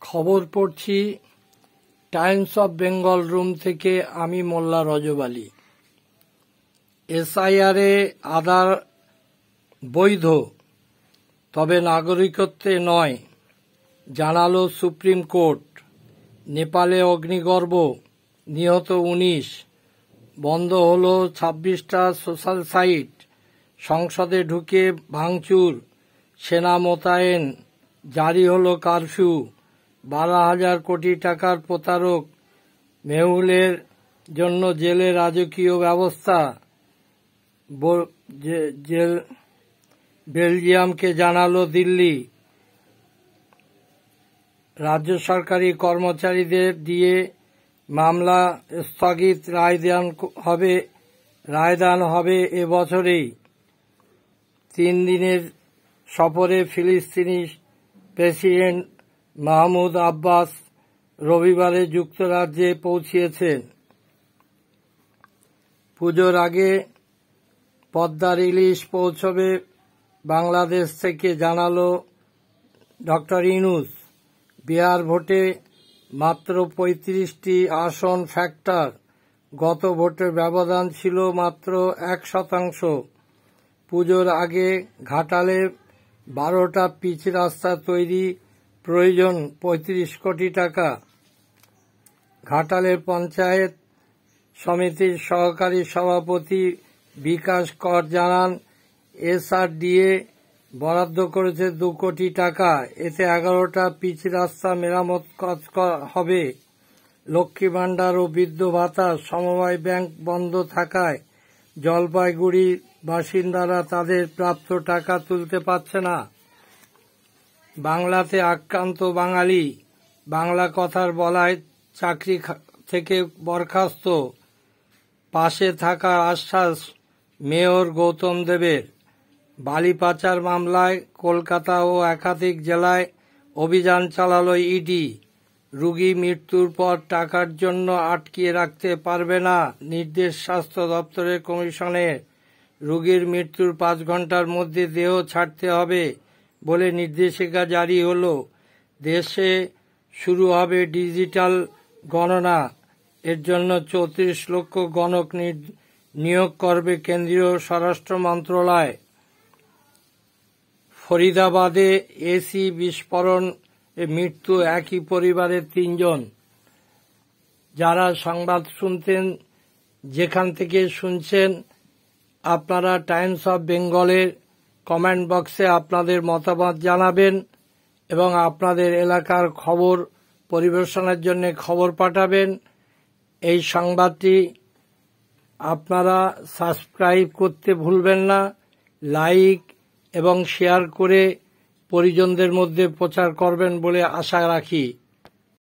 খবর পড়ছি Times of Bengal room থেকে। আমি মোল্লা রজব আলী। এসআইআরে আধার বৈধ, তবে নাগরিকত্বে নয়, জানালো সুপ্রিম কোর্ট। নেপালে অগ্নিগর্ভ, নিহত 19, বন্ধ হল 26টা সোশ্যাল সাইট, সংসদে ঢুকে ভাঙচুর, সেনা মোতায়েন, জারি হল কারফিউ, 12,000 কোটি টাকার প্রতারক মেহুলের জন্য জেলে রাজকীয় ব্যবস্থা। বেলজিয়ামকে জানালো দিল্লি। রাজ্য সরকারি কর্মচারীদের দিয়ে মামলা স্থগিত, রায়দান হবে এ বছরেই। 3 দিনের সফরে ফিলিস্তিনি প্রেসিডেন্ট মাহমুদ আব্বাস রবিবারে যুক্তরাজ্যে পৌঁছেছেন। পুজোর আগে পদ্মার ইলিশ পৌঁছবে বাংলাদেশ থেকে, জানালো ডক্টর ইউনূস। বিহার ভোটে মাত্র 35টি আসন ফ্যাক্টর, গত ভোটের ব্যবধান ছিল মাত্র 1%। পুজোর আগে ঘাটালে 12টা পিচ রাস্তা তৈরি প্রয়োজন 35 কোটি টাকা। ঘাটালের পঞ্চায়েত সমিতির সহকারী সভাপতি বিকাশ কর জানান, এসআরডিএ বরাদ্দ করেছে 2 কোটি টাকা, এতে 11টা পিচ রাস্তা মেরামত কাজ হবে। লক্ষ্মী ভাণ্ডার ও বৃদ্ধ ভাতা সমবায় ব্যাংক বন্ধ থাকায় জলপাইগুড়ির বাসিন্দারা তাদের প্রাপ্য টাকা তুলতে পারছে না। বাংলাতে আক্রান্ত বাঙালি, বাংলা কথার বলায় চাকরি থেকে বরখাস্ত, পাশে থাকার আশ্বাস মেয়র গৌতম দেবের। বালি পাচার মামলায় কলকাতা ও একাধিক জেলায় অভিযান চালালো ইডি। রোগী মৃত্যুর পর টাকার জন্য আটকিয়ে রাখতে পারবে না নির্দেশ স্বাস্থ্য দপ্তরের কমিশনের। রোগীর মৃত্যুর 5 ঘন্টার মধ্যে দেহ ছাড়তে হবে বলে নির্দেশিকা জারি হল। দেশে শুরু হবে ডিজিটাল গণনা, এর জন্য 34 লক্ষ গণক নিয়োগ করবে কেন্দ্রীয় স্বরাষ্ট্র মন্ত্রণালয়। ফরিদাবাদে এসি বিস্ফোরণে মৃত্যু একই পরিবারের 3 জন। যারা সংবাদ শুনতেন, যেখান থেকে শুনছেন, আপনারা টাইমস অফ বেঙ্গলের কমেন্ট বক্সে আপনাদের মতামত জানাবেন এবং আপনাদের এলাকার খবর পরিবেশনের জন্য খবর পাঠাবেন। এই সংবাদটি আপনারা সাবস্ক্রাইব করতে ভুলবেন না, লাইক এবং শেয়ার করে পরিজনদের মধ্যে প্রচার করবেন বলে আশা রাখি।